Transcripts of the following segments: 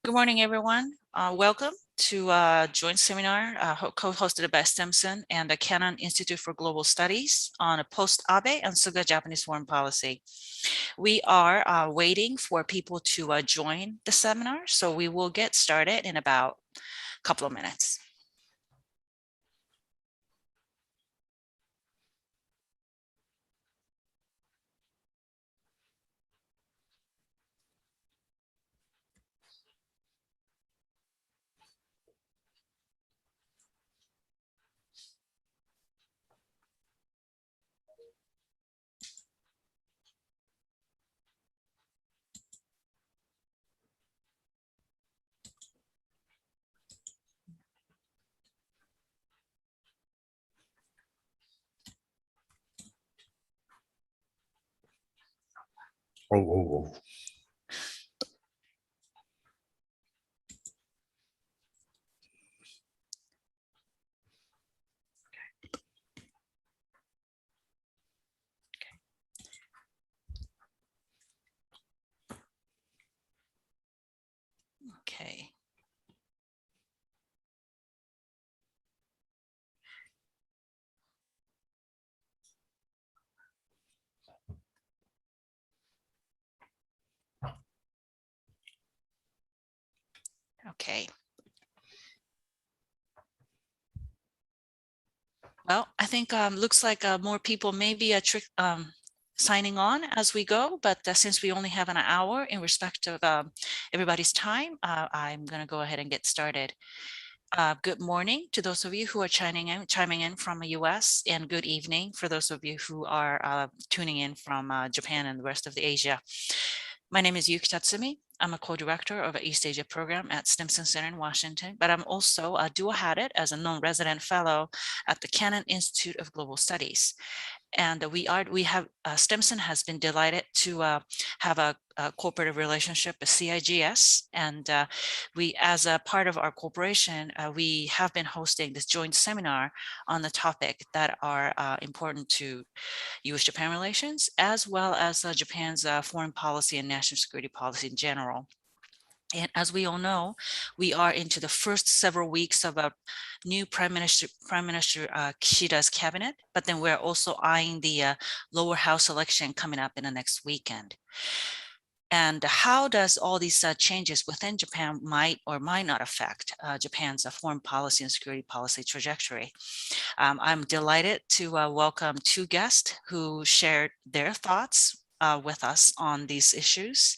Good morning, everyone. Welcome to a joint seminar co-hosted by Stimson and the Canon Institute for Global Studies on a Post-Abe and Suga Japanese foreign policy. We are waiting for people to join the seminar, so we will get started in about a couple of minutes. Oh. Okay. Okay. Well, I think looks like more people may be signing on as we go, but since we only have an hour in respect of everybody's time, I'm going to go ahead and get started. Good morning to those of you who are chiming in from the US, and good evening for those of you who are tuning in from Japan and the rest of the Asia. My name is Yuki Tatsumi. I'm a co-director of an East Asia program at Stimson Center in Washington, but I'm also dual-hatted as a non-resident fellow at the Canon Institute of Global Studies. And Stimson has been delighted to have a cooperative relationship with CIGS. And we, as a part of our corporation, we have been hosting this joint seminar on the topic that are important to US-Japan relations, as well as Japan's foreign policy and national security policy in general. And as we all know, we are into the first several weeks of a new Prime Minister Kishida's cabinet, but then we're also eyeing the lower house election coming up in the next weekend. And how does all these changes within Japan might or might not affect Japan's foreign policy and security policy trajectory? I'm delighted to welcome two guests who shared their thoughts with us on these issues.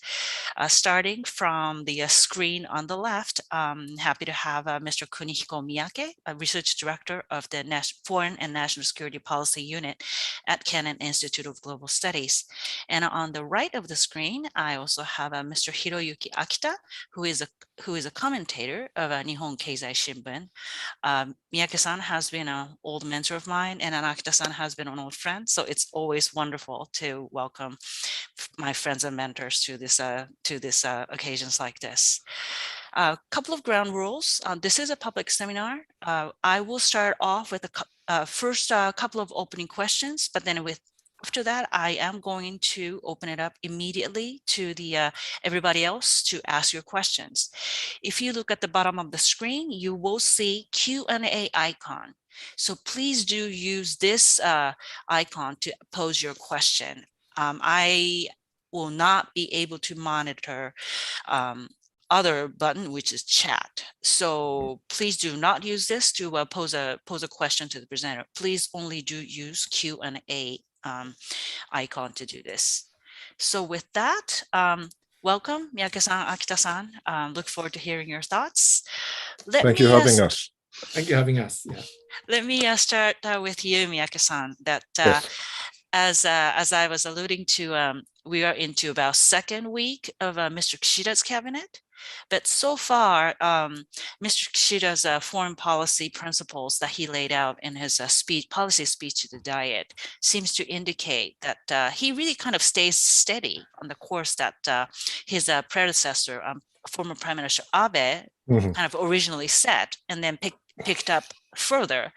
Starting from the screen on the left, happy to have Mr. Kunihiko Miyake, a research director of the Foreign and National Security Policy Unit at Canon Institute of Global Studies. And on the right of the screen, I also have Mr. Hiroyuki Akita, who is a commentator of Nihon Keizai Shimbun. Miyake-san has been an old mentor of mine, and Akita-san has been an old friend. So it's always wonderful to welcome my friends and mentors to this occasions like this. A couple of ground rules. This is a public seminar. I will start off with a first couple of opening questions, but then after that, I am going to open it up immediately to the everybody else to ask your questions. If you look at the bottom of the screen, you will see Q&A icon. So please do use this icon to pose your question. I will not be able to monitor other button, which is chat. So please do not use this to pose a question to the presenter. Please only do use Q&A icon to do this. So with that, welcome, Miyake-san, Akita-san. Look forward to hearing your thoughts. Thank you for having us. Thank you for having us. Yeah. Let me start with you, Miyake-san. That Yes. as I was alluding to, we are into about second week of Mr. Kishida's cabinet. But so far, Mr. Kishida's foreign policy principles that he laid out in his policy speech to the Diet seems to indicate that he really kind of stays steady on the course that his predecessor, former Prime Minister Abe, kind of originally set, and then picked up further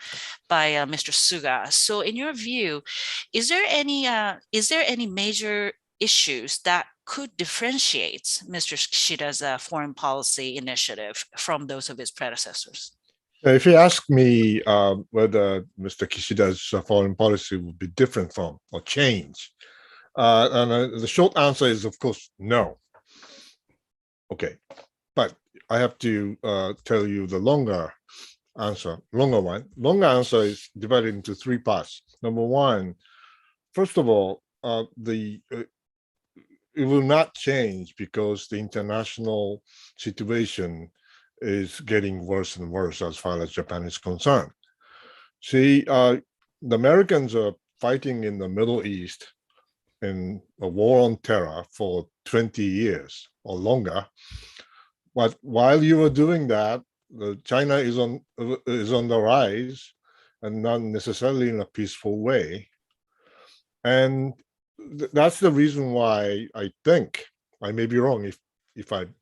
by Mr. Suga. So in your view, is there any major issues that could differentiate Mr. Kishida's foreign policy initiative from those of his predecessors? If you ask me whether Mr. Kishida's foreign policy would be different from or change, and the short answer is, of course, no. Okay, but I have to tell you the longer one. Longer answer is divided into three parts. Number one, first of all, it will not change because the international situation is getting worse and worse as far as Japan is concerned. See, the Americans are fighting in the Middle East in a war on terror for 20 years or longer. But while you were doing that, China is on the rise, and not necessarily in a peaceful way. And that's the reason why I think, I may be wrong. If I'm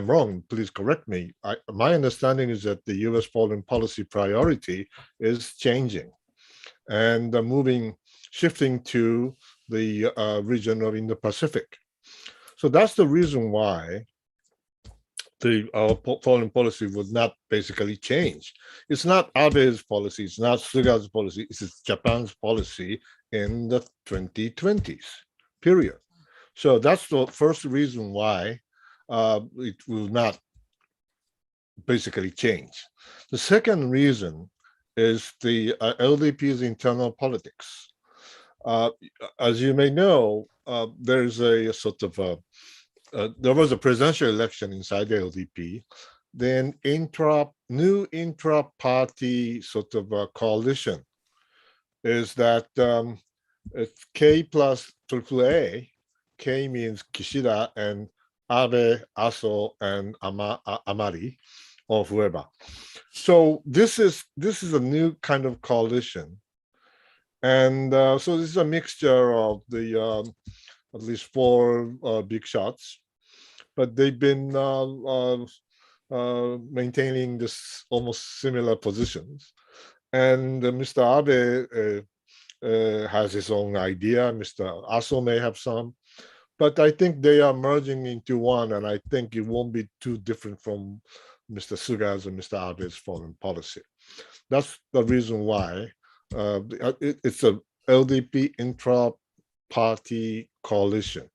wrong, please correct me. My understanding is that the U.S. foreign policy priority is changing and shifting to the region of Indo-Pacific. So that's the reason why our foreign policy would not basically change. It's not Abe's policy, it's not Suga's policy, it's Japan's policy in the 2020s, period. So that's the first reason why it will not basically change. The second reason is the LDP's internal politics. As you may know, there's a sort of there was a presidential election inside the LDP. Then new intra-party sort of coalition is that it's K plus AAA. K means Kishida and Abe, Aso, and Amari, or whoever. So this is a new kind of coalition, and so this is a mixture of the at least four big shots, but they've been maintaining this almost similar positions. And Mr. Abe has his own idea. Mr. Aso may have some, but I think they are merging into one, and I think it won't be too different from Mr. Suga's and Mr. Abe's foreign policy. That's the reason why it's a LDP intra-party coalition.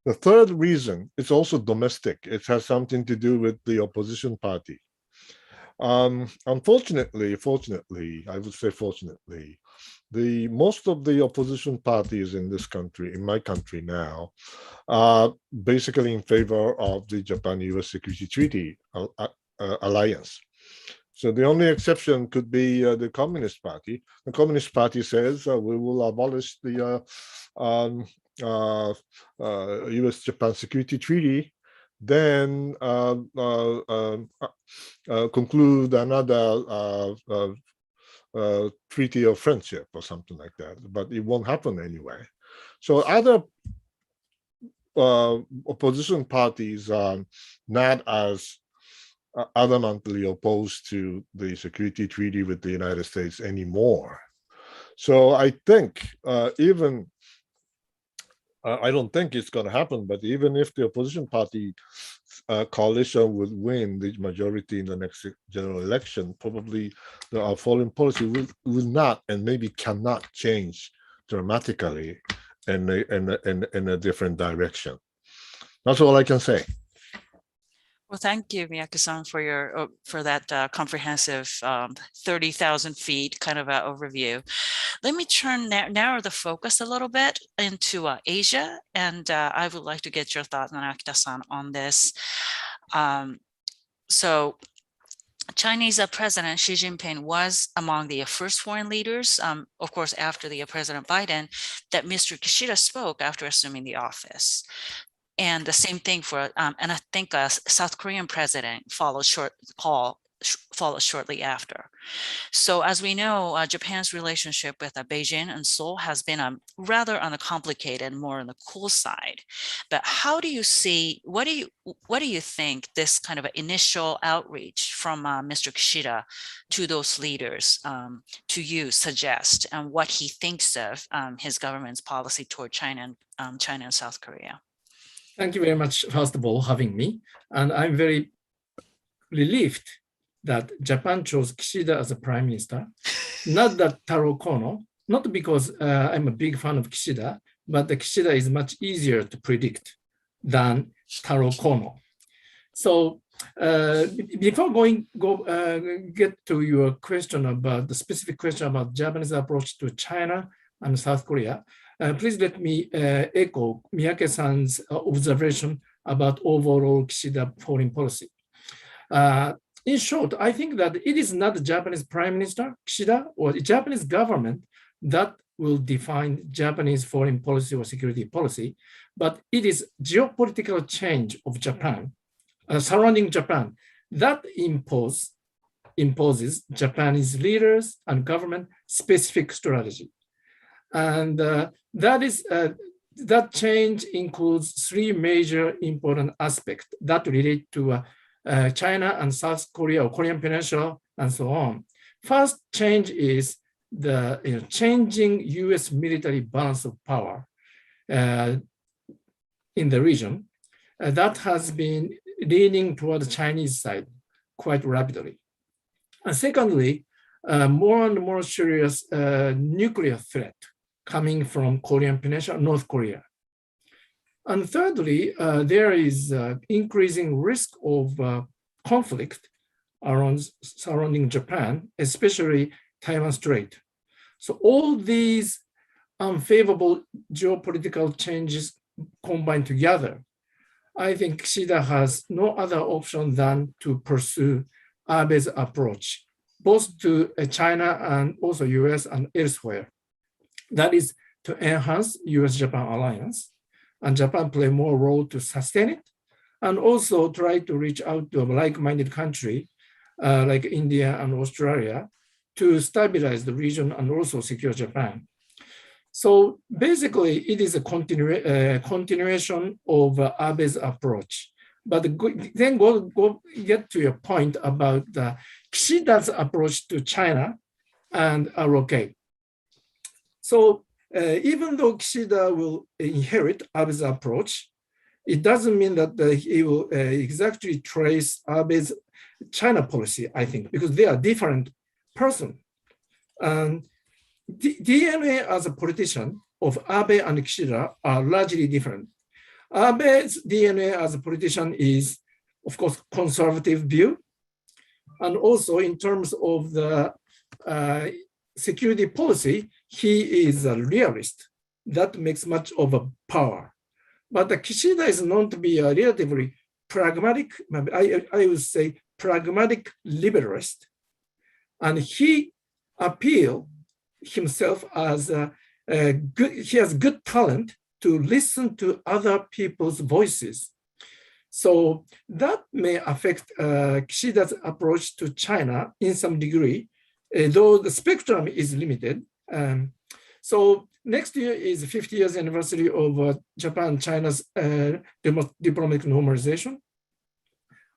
The third reason, it's also domestic. It has something to do with the opposition party. Unfortunately, fortunately, I would say fortunately, most of the opposition parties in this country, in my country now, are basically in favor of the Japan-US Security Treaty alliance. So the only exception could be the Communist Party. The Communist Party says we will abolish the US-Japan Security Treaty, then conclude another treaty of friendship or something like that, but it won't happen anyway. So other opposition parties are not as adamantly opposed to the security treaty with the United States anymore. So I think even I don't think it's going to happen, but even if the opposition party coalition would win the majority in the next general election, probably our foreign policy will not and maybe cannot change dramatically in a different direction. That's all I can say. Well, thank you, Miyake-san, for that comprehensive 30,000 feet kind of overview. Let me narrow the focus a little bit into Asia, and I would like to get your thoughts, Akita-san, on this. So Chinese President Xi Jinping was among the first foreign leaders, of course, after the President Biden, that Mr. Kishida spoke after assuming the office. And the same thing for, and I think South Korean president followed follows shortly after. So as we know, Japan's relationship with Beijing and Seoul has been rather on the complicated, more on the cool side. But how do you see, what do you think this kind of initial outreach from Mr. Kishida to those leaders to you suggest, and what he thinks of his government's policy toward China and South Korea? Thank you very much, first of all, having me. And I'm very relieved that Japan chose Kishida as a prime minister, not that Taro Kono, not because I'm a big fan of Kishida, but the Kishida is much easier to predict than Taro Kono. So before get to your question about the specific question about Japanese approach to China and South Korea, please let me echo Miyake-san's observation about overall Kishida foreign policy. In short, I think that it is not the Japanese Prime Minister, Kishida, or the Japanese government that will define Japanese foreign policy or security policy, but it is geopolitical change of Japan, surrounding Japan, that imposes Japanese leaders and government specific strategy. And that change includes three major important aspects that relate to China and South Korea or Korean Peninsula and so on. First change is the changing US military balance of power in the region. That has been leaning toward the Chinese side quite rapidly. And secondly, more and more serious nuclear threat coming from Korean Peninsula, North Korea. And thirdly, there is increasing risk of conflict surrounding Japan, especially Taiwan Strait. So all these unfavorable geopolitical changes combined together, I think Kishida has no other option than to pursue Abe's approach, both to China and also US and elsewhere. That is to enhance US-Japan alliance, and Japan play more role to sustain it, and also try to reach out to a like-minded country like India and Australia to stabilize the region and also secure Japan. So basically, it is a continuation of Abe's approach. But then get to your point about Kishida's approach to China and ROK. So even though Kishida will inherit Abe's approach, it doesn't mean that he will exactly trace Abe's China policy, I think, because they are different person. And DNA as a politician of Abe and Kishida are largely different. Abe's DNA as a politician is, of course, conservative view. And also in terms of the security policy, he is a realist. That makes much of a power. But the Kishida is known to be a relatively pragmatic, I would say pragmatic liberalist. And he appeals himself as he has good talent to listen to other people's voices. So that may affect Kishida's approach to China in some degree, though the spectrum is limited. So next year is the 50 years anniversary of Japan-China's diplomatic normalization.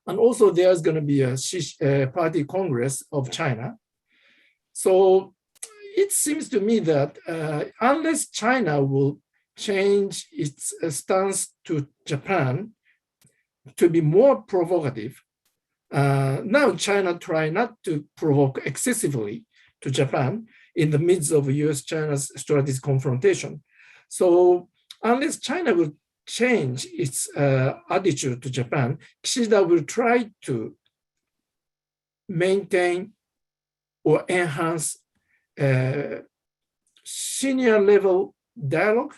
And also there's going to be a Party Congress of China. So it seems to me that unless China will change its stance to Japan to be more provocative, now China try not to provoke excessively to Japan in the midst of US-China's strategic confrontation. So unless China will change its attitude to Japan, Kishida will try to maintain or enhance senior level dialogue,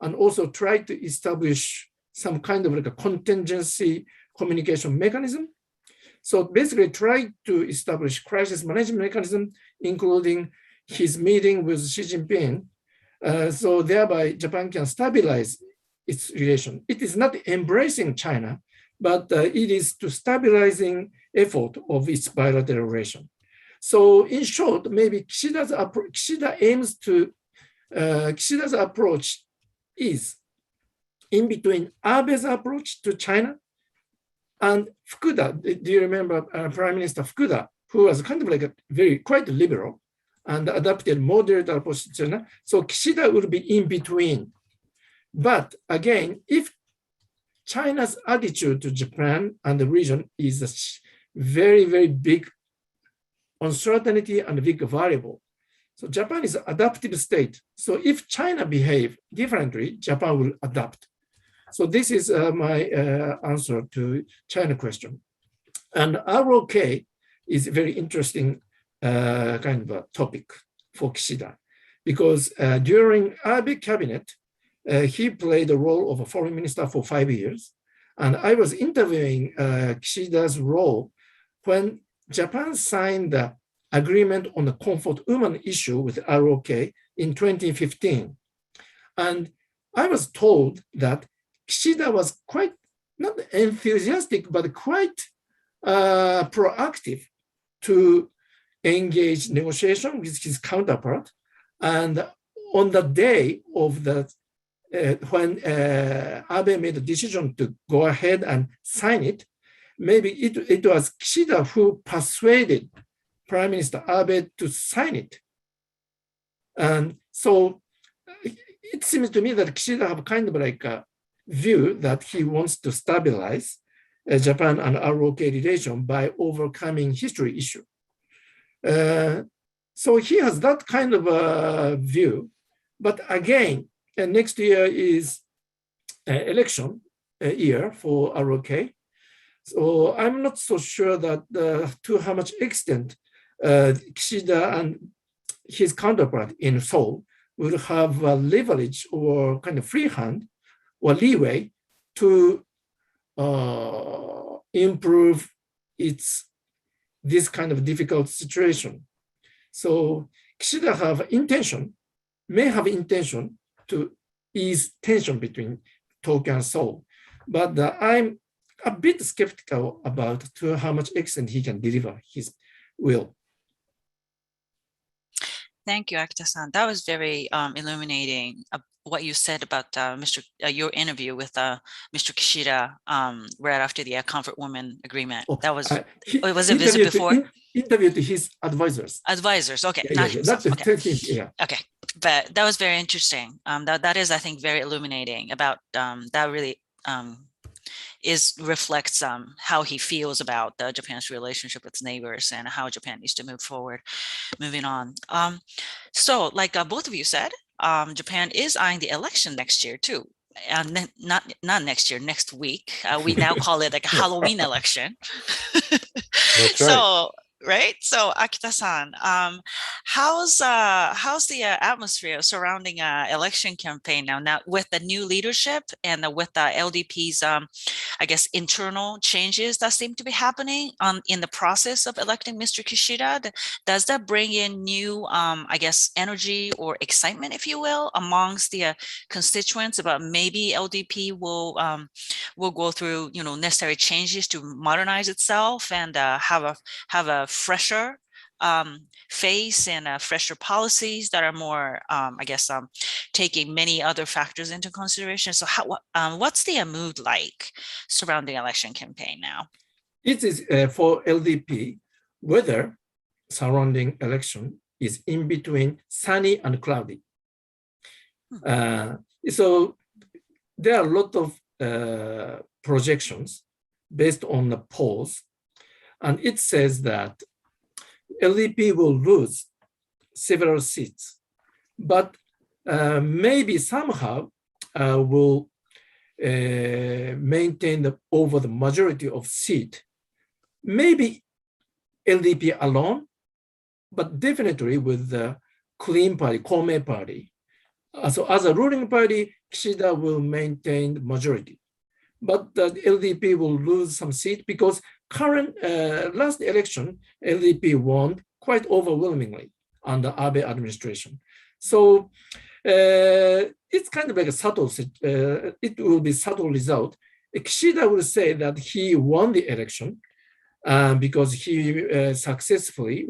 and also try to establish some kind of like a contingency communication mechanism. So basically try to establish crisis management mechanism, including his meeting with Xi Jinping. So thereby Japan can stabilize its relation. It is not embracing China, but it is to stabilizing effort of its bilateral relation. So in short, maybe Kishida's approach is in between Abe's approach to China and Fukuda. Do you remember Prime Minister Fukuda, who was kind of like a quite liberal and adopted moderate approach to China? So Kishida will be in between. But again, if China's attitude to Japan and the region is a very, very big uncertainty and big variable. So Japan is an adaptive state. So if China behave differently, Japan will adapt. So this is my answer to China question. And ROK is a very interesting kind of a topic for Kishida, because during Abe cabinet, he played the role of a foreign minister for 5 years. And I was interviewing Kishida's role when Japan signed the agreement on the comfort woman issue with ROK in 2015. And I was told that Kishida was quite, not enthusiastic, but quite proactive to engage negotiation with his counterpart. And on the day of the when Abe made a decision to go ahead and sign it, maybe it was Kishida who persuaded Prime Minister Abe to sign it. And so it seems to me that Kishida have kind of like a view that he wants to stabilize Japan and ROK relation by overcoming history issue. So he has that kind of a view. But again, next year is election year for ROK. So I'm not so sure that to how much extent Kishida and his counterpart in Seoul will have leverage or kind of free hand or leeway to improve this kind of difficult situation. So Kishida may have intention to ease tension between Tokyo and Seoul, but I'm a bit skeptical about to how much extent he can deliver his will. Thank you, Akita-san. That was very illuminating. What you said about your interview with Mr. Kishida right after the Comfort Woman agreement. That was was it visit before? Interviewed his advisors. Advisors, okay, Yeah, not himself. Okay. Yeah. Okay, but that was very interesting. That is, I think, very illuminating about that. Really reflects how he feels about Japan's relationship with its neighbors and how Japan needs to move forward. Moving on. So, like both of you said, Japan is eyeing the election next year too. And not next year, next week. We now call it like a Halloween election. That's right. So, right. So, Akita-san, how's the atmosphere surrounding election campaign now with the new leadership and with the LDP's I guess internal changes that seem to be happening in the process of electing Mr. Kishida? Does that bring in new I guess energy or excitement, if you will, amongst the constituents about maybe LDP will go through necessary changes to modernize itself and have a fresher face and fresher policies that are more, I guess, taking many other factors into consideration. So what's the mood like surrounding election campaign now? It is for LDP, weather surrounding election is in between sunny and cloudy. So there are a lot of projections based on the polls, and it says that LDP will lose several seats, but maybe somehow will maintain over the majority of seat. Maybe LDP alone, but definitely with the Clean Party, Kome Party. So as a ruling party, Kishida will maintain the majority, but the LDP will lose some seat because current last election, LDP won quite overwhelmingly under Abe administration. So it's kind of like a subtle, it will be subtle result Kishida will say that he won the election because he successfully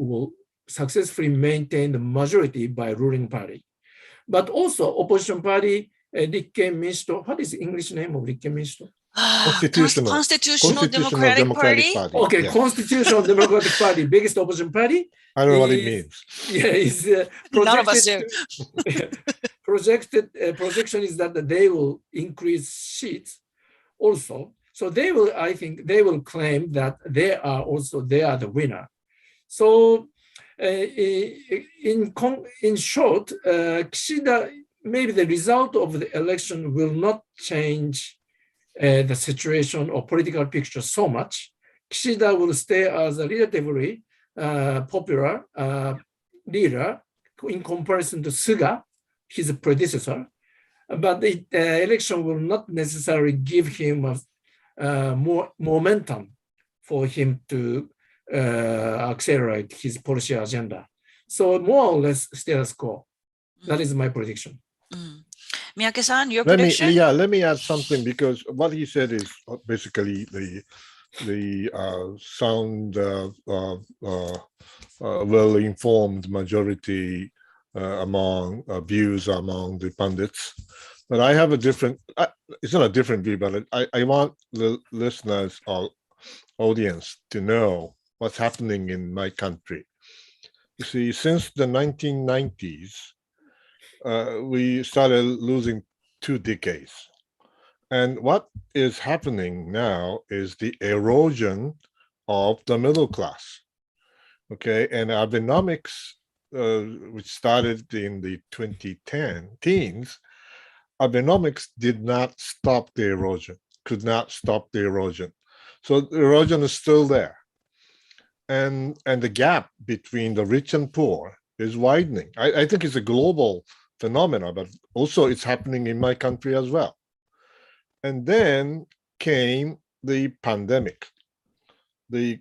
maintain the majority by ruling party. But also opposition party, Rikken Minshito, what is the English name of Rikken Minshito? Constitutional Democratic Party. Okay, yes. Constitutional Democratic Party, biggest opposition party. I don't know what it means. Yeah, is None of us do. projection is that they will increase seats also. So they will, I think, they will claim that they are the winner. So in short, Kishida, maybe the result of the election will not change the situation or political picture so much. Kishida will stay as a relatively popular leader in comparison to Suga, his predecessor. But the election will not necessarily give him more momentum for him to accelerate his policy agenda. So more or less status quo. That is my prediction. Miyake-san, your prediction? Let me add something, because what he said is basically the sound, well-informed majority among views among the pundits. But I have a different, it's not a different view, but I want the listeners or audience to know what's happening in my country. You see, since the 1990s, we started losing 2 decades. And what is happening now is the erosion of the middle class. Okay, and Abenomics, which started in the 2010s, Abenomics did not stop the erosion, could not stop the erosion. So the erosion is still there. And the gap between the rich and poor is widening. I think it's a global phenomenon, but also it's happening in my country as well. And then came the pandemic. The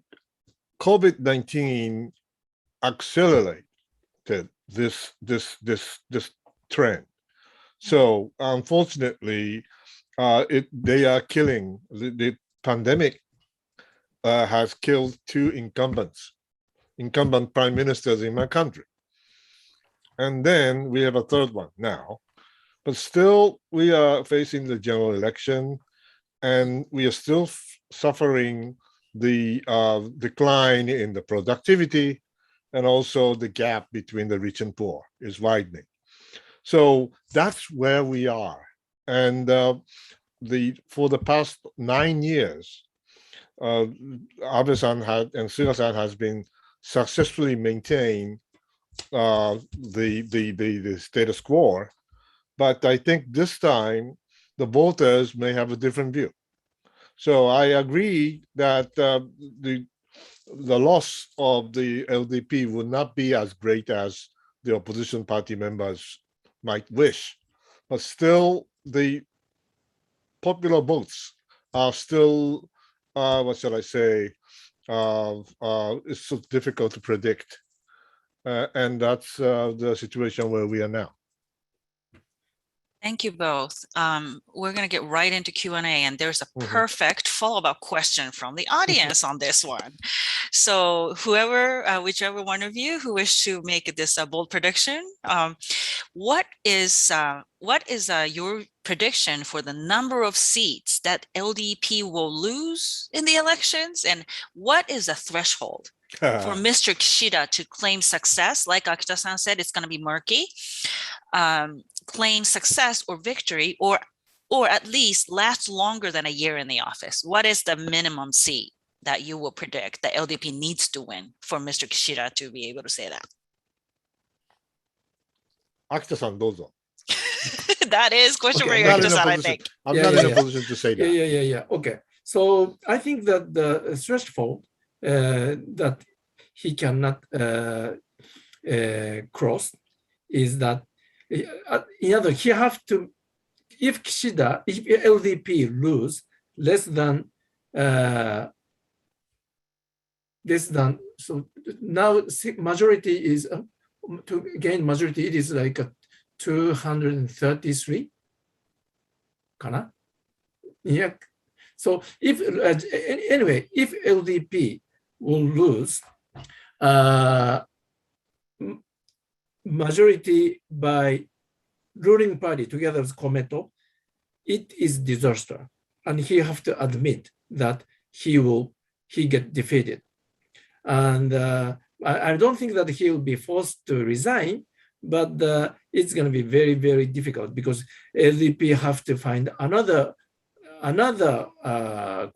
COVID-19 accelerated this trend. So unfortunately, they are killing, the pandemic has killed 2 incumbent prime ministers in my country. And then we have a 3rd one now, but still we are facing the general election, and we are still suffering the decline in the productivity, and also the gap between the rich and poor is widening. So that's where we are. And for the past 9 years, Abe-san and Suga-san has been successfully maintained the status quo. But I think this time the voters may have a different view. So I agree that the loss of the LDP would not be as great as the opposition party members might wish, but still the popular votes are still, what shall I say, it's so difficult to predict. And that's the situation where we are now. Thank you both. We're going to get right into Q&A, and there's a perfect follow-up question from the audience on this one. So whoever, whichever one of you who wish to make this a bold prediction, what is your prediction for the number of seats that LDP will lose in the elections? And what is the threshold for Mr. Kishida to claim success? Like Akita-san said, it's going to be murky. Claim success or victory, or at least last longer than a year in the office. What is the minimum seat that you will predict that LDP needs to win for Mr. Kishida to be able to say that? Akita-san, dozo. That is question for Akita-san, I think. I'm not in a position to say that. Yeah. Okay. So I think that the threshold that he cannot cross is that, in other words, he have to, if LDP lose less than, so now majority is, to gain majority, it is like 233, kana? Yeah. So if anyway, if LDP will lose majority by ruling party together with Kometo, it is disaster, and he have to admit that he get defeated, and I don't think that he will be forced to resign, but it's going to be very, very difficult because LDP have to find another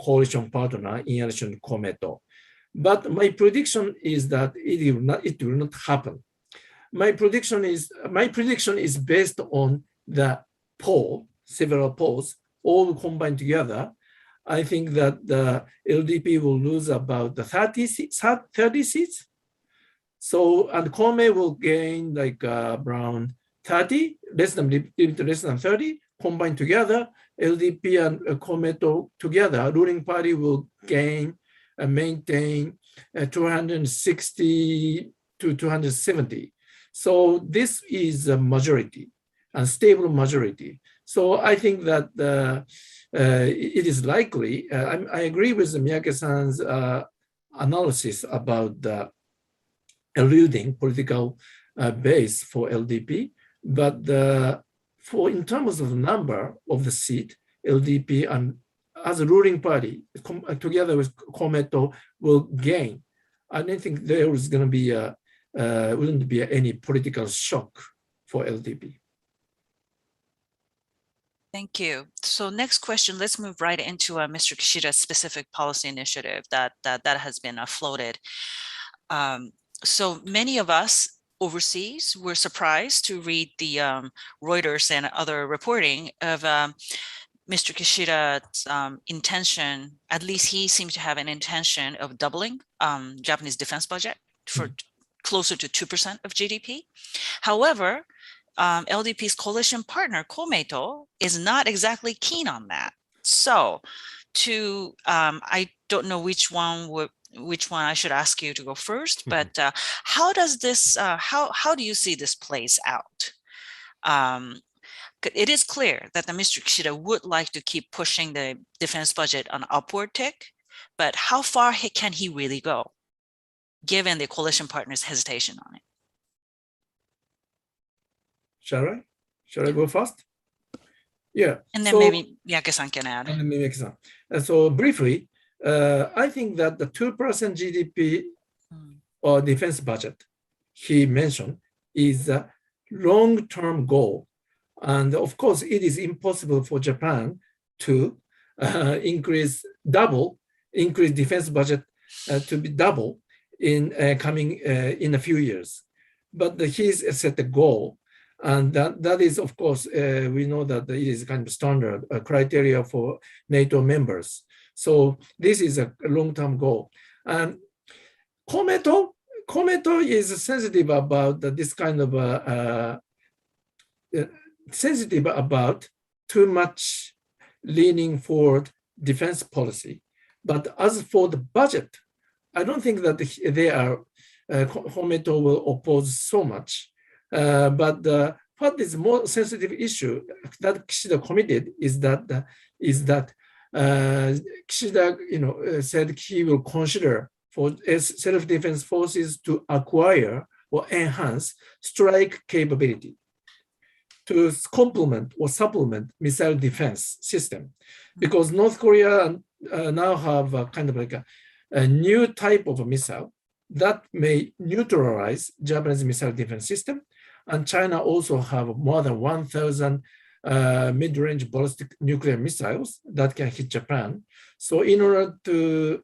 coalition partner in addition to Kometo. But my prediction is that it will not happen. My prediction is based on the several polls, all combined together. I think that the LDP will lose about the 30 seats. So, and Kome will gain like around 30, less than 30, combined together. LDP and Kometo together, ruling party will gain and maintain 260 to 270. So this is a majority, a stable majority. So I think that it is likely, I agree with Miyake-san's analysis about the eluding political base for LDP, but in terms of the number of the seat, LDP and as a ruling party, together with Kometo, will gain. I don't think there is going to be wouldn't be any political shock for LDP. Thank you. So next question, let's move right into Mr. Kishida's specific policy initiative that has been floated. So many of us overseas were surprised to read the Reuters and other reporting of Mr. Kishida's intention. At least he seems to have an intention of doubling Japanese defense budget for closer to 2% of GDP. However, LDP's coalition partner, Komeito, is not exactly keen on that. So I don't know which one I should ask you to go first, but how does this, how do you see this plays out? It is clear that the Mr. Kishida would like to keep pushing the defense budget on upward tick, but how far can he really go, given the coalition partner's hesitation on it? Shall I go first? Yeah. And then maybe Miyake-san can add. And Miyake-san. So briefly, I think that the 2% GDP or defense budget he mentioned is a long-term goal. And of course, it is impossible for Japan to increase defense budget to be double in in a few years. But he's set a goal. And that is, of course, we know that it is kind of standard criteria for NATO members. So this is a long-term goal. And Kometo is sensitive about this kind of sensitive about too much leaning forward defense policy. But as for the budget, I don't think that Kometo will oppose so much. But what is more sensitive issue that Kishida committed is that Kishida, said he will consider for self-defense forces to acquire or enhance strike capability to complement or supplement missile defense system, because North Korea now have a kind of like a new type of a missile that may neutralize Japanese missile defense system. And China also have more than 1,000 mid-range ballistic nuclear missiles that can hit Japan. So in order to,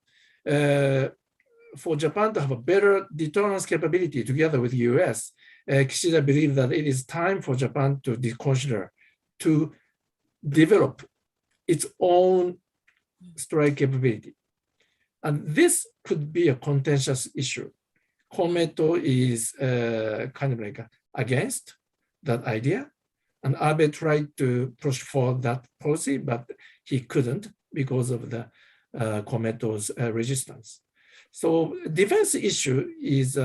for Japan to have a better deterrence capability together with the US, Kishida believes that it is time for Japan to consider to develop its own strike capability. And this could be a contentious issue. Kometo is kind of like against that idea. And Abe tried to push for that policy, but he couldn't because of the Kometo's resistance. So defense issue is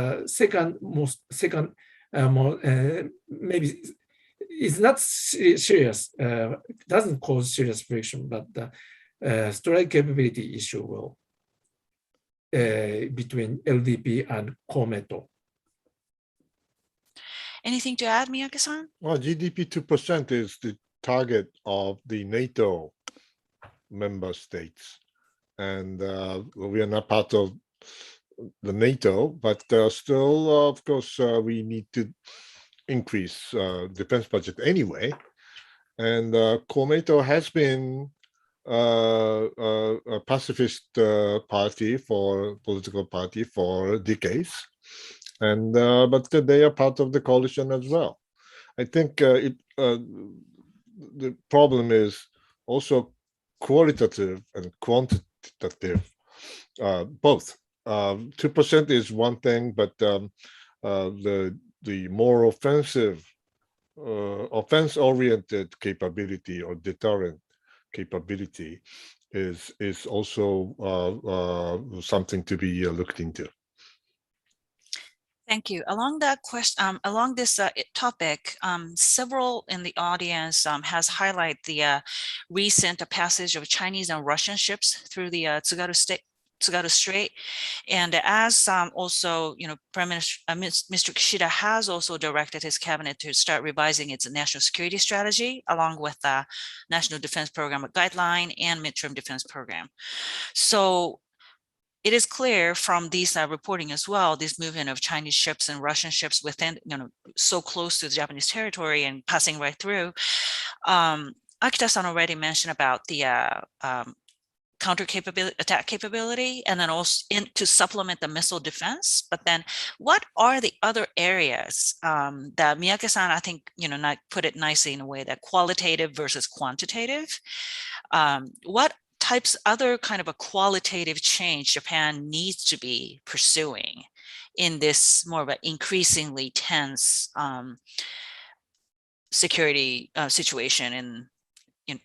maybe it's not serious, doesn't cause serious friction, but strike capability issue will between LDP and Kometo. Anything to add, Miyake-san? Well, GDP 2% is the target of the NATO member states. And we are not part of the NATO, but still, of course, we need to increase defense budget anyway. And Kometo has been a pacifist political party for decades. And but they are part of the coalition as well. I think the problem is also qualitative and quantitative, both. 2% is one thing, but the more offensive, offense-oriented capability or deterrent capability is also something to be looked into. Thank you. Along that question, along this topic, several in the audience has highlighted the recent passage of Chinese and Russian ships through the Tsugaru Strait, and as also, Prime Minister Mr. Kishida has also directed his cabinet to start revising its national security strategy, along with the National Defense Program Guideline and Midterm Defense Program. So it is clear from these reporting as well, this movement of Chinese ships and Russian ships within, so close to the Japanese territory and passing right through. Akita-san already mentioned about the counter capability, attack capability, and then also to supplement the missile defense. But then what are the other areas that Miyake-san, I think, not put it nicely in a way that qualitative versus quantitative. What types, other kind of a qualitative change Japan needs to be pursuing in this more of an increasingly tense security situation in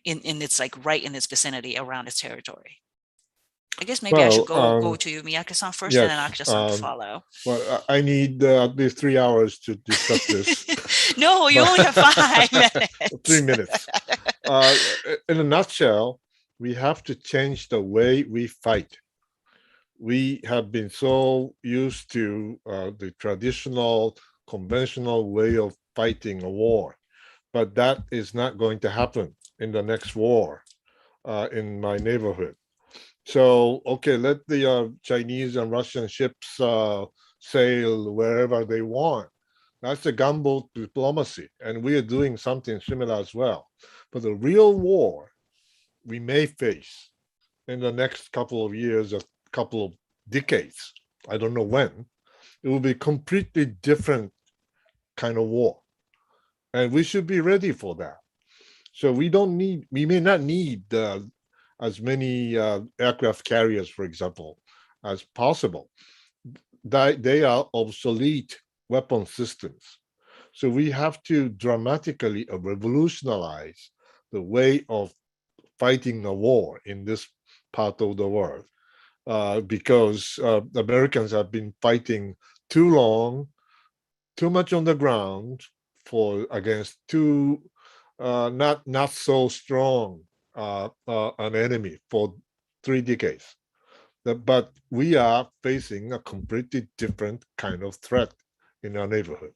its right in its vicinity around its territory? I guess maybe I should go to Miyake-san first, yes, and then Akita-san to follow. Well, I need at least 3 hours to discuss this. No, you only have 5 minutes. 3 minutes. In a nutshell, we have to change the way we fight. We have been so used to the traditional, conventional way of fighting a war, but that is not going to happen in the next war in my neighborhood. So, okay, let the Chinese and Russian ships sail wherever they want. That's a gunboat diplomacy, and we are doing something similar as well. But the real war we may face in the next couple of years, a couple of decades, I don't know when, it will be completely different kind of war. And we should be ready for that. So we may not need as many aircraft carriers, for example, as possible. They are obsolete weapon systems. So we have to dramatically revolutionize the way of fighting a war in this part of the world, because the Americans have been fighting too long, too much on the ground against too not so strong an enemy for 3 decades. But we are facing a completely different kind of threat in our neighborhood.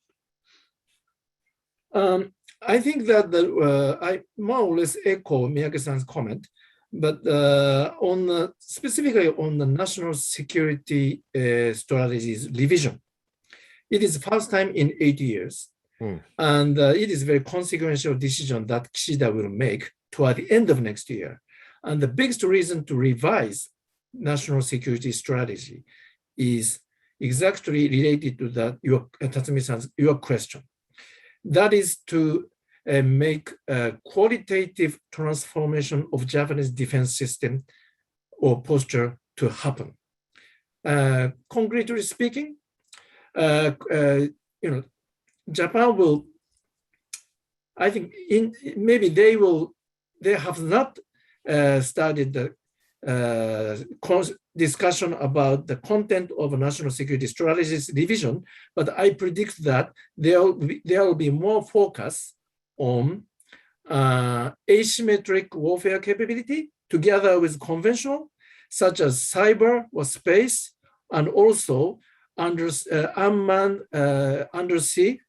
I think that I more or less echo Miyake-san's comment, but specifically on the national security strategies revision, it is the first time in 8 years, and it is a very consequential decision that Kishida will make toward the end of next year. And the biggest reason to revise national security strategy is exactly related to that, Tatsumi-san's, your question. That is to make a qualitative transformation of Japanese defense system or posture to happen. Concretely speaking, Japan will, I think, they have not started the discussion about the content of a national security strategies revision, but I predict that there will be more focus on asymmetric warfare capability together with conventional, such as cyber or space, and also unmanned undersea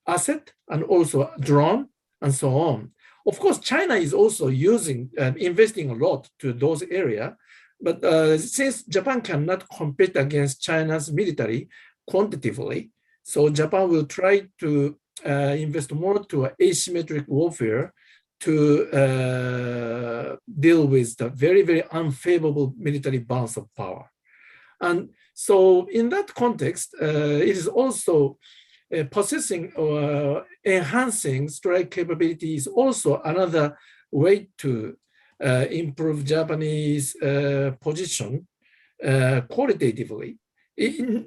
asset, and also drone, and so on. Of course, China is also investing a lot to those areas. But since Japan cannot compete against China's military quantitatively, so Japan will try to invest more to asymmetric warfare to deal with the very, very unfavorable military balance of power. And so in that context, it is also possessing or enhancing strike capability is also another way to improve Japanese position qualitatively.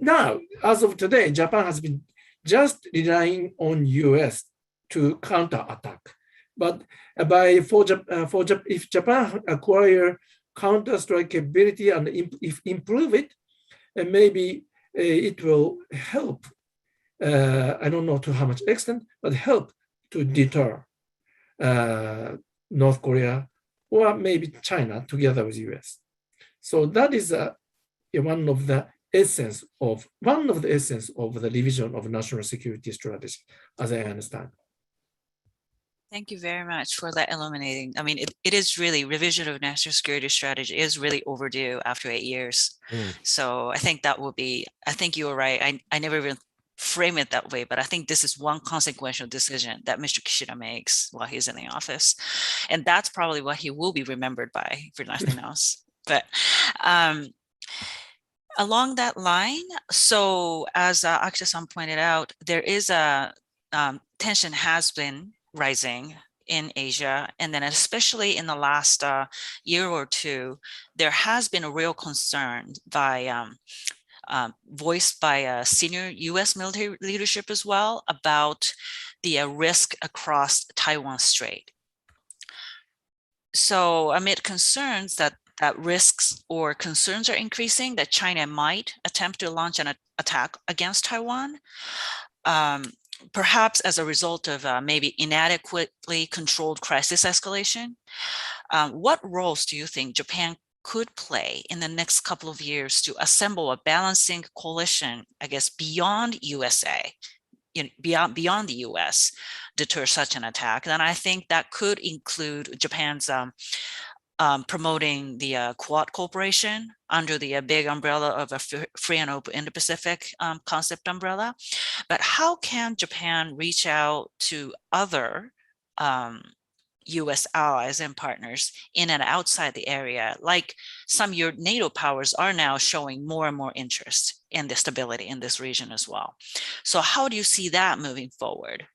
Now, as of today, Japan has been just relying on US to counterattack. But if Japan acquire counter-strike capability and if improve it, maybe it will help. I don't know to how much extent, but help to deter North Korea or maybe China together with US. So that is one of the essence of the revision of national security strategy, as I understand. Thank you very much for that illuminating. I mean, it is really, revision of national security strategy is really overdue after 8 years. So I think that will be, I think you were right. I never even frame it that way, but I think this is one consequential decision that Mr. Kishida makes while he's in the office. And that's probably what he will be remembered by, for nothing else. But along that line, so as Akita-san pointed out, there is a tension has been rising in Asia, and then especially in the last year or two, there has been a real concern by voiced by senior U.S. military leadership as well about the risk across Taiwan Strait. So amid concerns that risks or concerns are increasing, that China might attempt to launch an attack against Taiwan, perhaps as a result of maybe inadequately controlled crisis escalation. What roles do you think Japan could play in the next couple of years to assemble a balancing coalition, I guess, beyond USA, beyond the US, deter such an attack? And I think that could include Japan's promoting the Quad Cooperation under the big umbrella of a free and open Indo-Pacific concept umbrella. But how can Japan reach out to other US allies and partners in and outside the area, like some of your NATO powers are now showing more and more interest in the stability in this region as well. So how do you see that moving forward?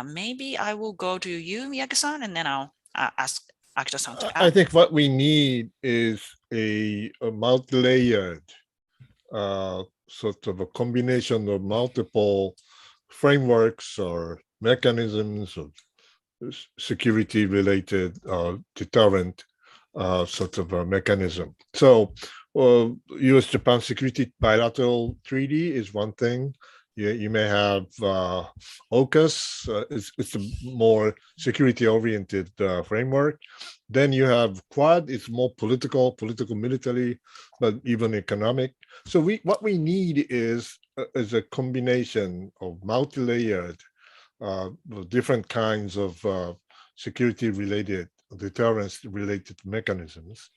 Maybe I will go to you, Miyake-san, and then I'll ask Akita-san to add. I think what we need is a multi-layered sort of a combination of multiple frameworks or mechanisms of security related deterrent sort of a mechanism. So US-Japan security bilateral treaty is one thing. You may have AUKUS, it's a more security-oriented framework. Then you have Quad, it's more political, military, but even economic. So what we need is a combination of multi-layered, different kinds of security-related, deterrence-related mechanisms,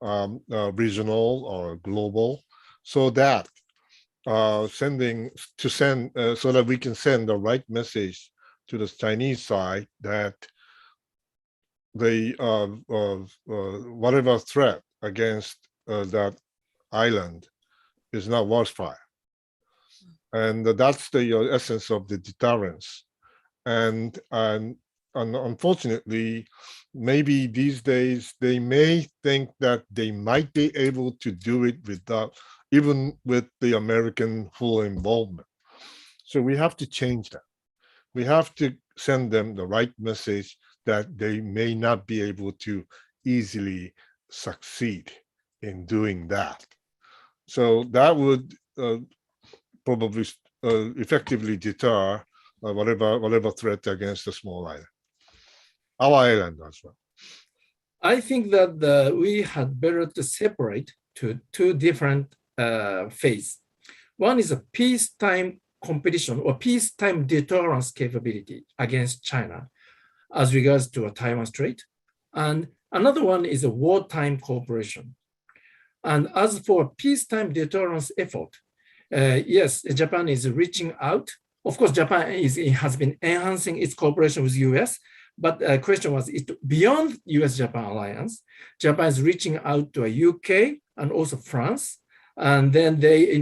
regional or global, so that so that we can send the right message to the Chinese side that they whatever threat against that island is not worthwhile, and that's the essence of the deterrence. And unfortunately, maybe these days they may think that they might be able to do it without, even with the American full involvement. So we have to change that. We have to send them the right message that they may not be able to easily succeed in doing that. So that would probably effectively deter whatever threat against the small island, our island as well. I think that we had better to separate to two different phases. One is a peacetime competition or peacetime deterrence capability against China as regards to a Taiwan Strait. And another one is a wartime cooperation. And as for peacetime deterrence effort, yes, Japan is reaching out. Of course, Japan has been enhancing its cooperation with US, but the question was, beyond US-Japan alliance, Japan is reaching out to a UK and also France, and then they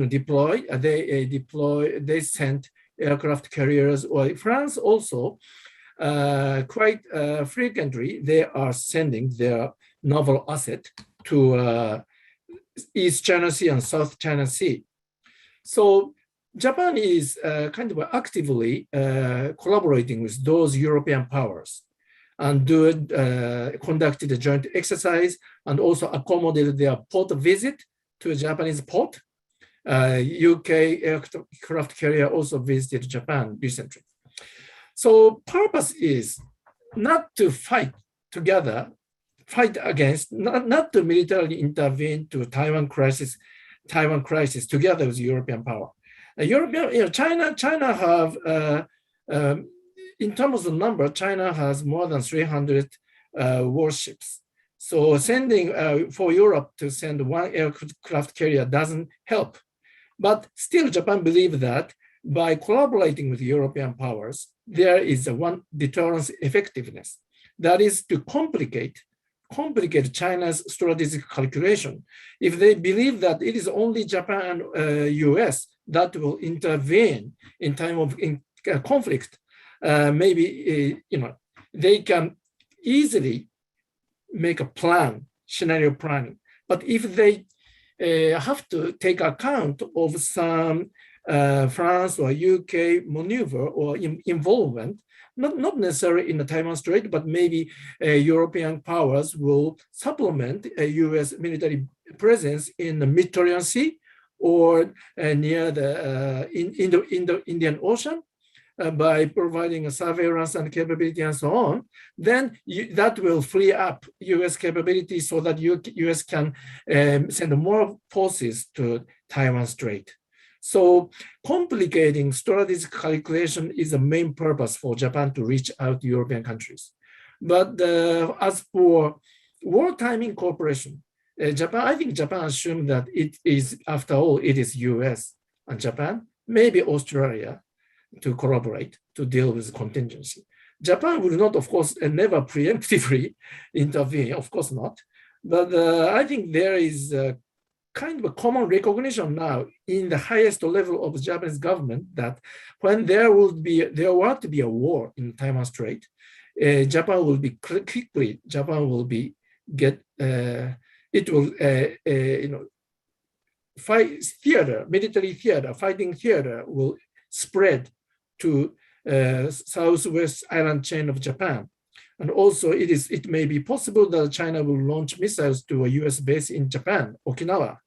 they sent aircraft carriers, or France also quite frequently, they are sending their naval asset to East China Sea and South China Sea. So Japan is kind of actively collaborating with those European powers and conducted a joint exercise and also accommodated their port visit to a Japanese port. UK aircraft carrier also visited Japan recently. So purpose is not to fight together, fight against, not to militarily intervene to Taiwan crisis together with European power. China have, in terms of number, China has more than 300 warships. So sending for Europe to send one aircraft carrier doesn't help. But still, Japan believes that by collaborating with European powers, there is a one deterrence effectiveness. That is to complicate China's strategic calculation. If they believe that it is only Japan and US that will intervene in time of conflict, maybe they can easily make a plan, scenario planning. But if they have to take account of some France or UK maneuver or involvement, not necessarily in the Taiwan Strait, but maybe European powers will supplement a US military presence in the Mediterranean Sea or near the Indian Ocean by providing a surveillance and capability and so on, then that will free up US capability so that US can send more forces to Taiwan Strait. So complicating strategic calculation is the main purpose for Japan to reach out to European countries. But as for wartime cooperation, I think Japan assumed that it is, after all, it is US and Japan, maybe Australia, to collaborate, to deal with contingency. Japan will not, of course, never preemptively intervene, of course not. But I think there is kind of a common recognition now in the highest level of the Japanese government that when there were to be a war in Taiwan Strait, Japan will be quickly, fight theater, military theater, fighting theater will spread to southwest island chain of Japan. And also it may be possible that China will launch missiles to a US base in Japan, Okinawa.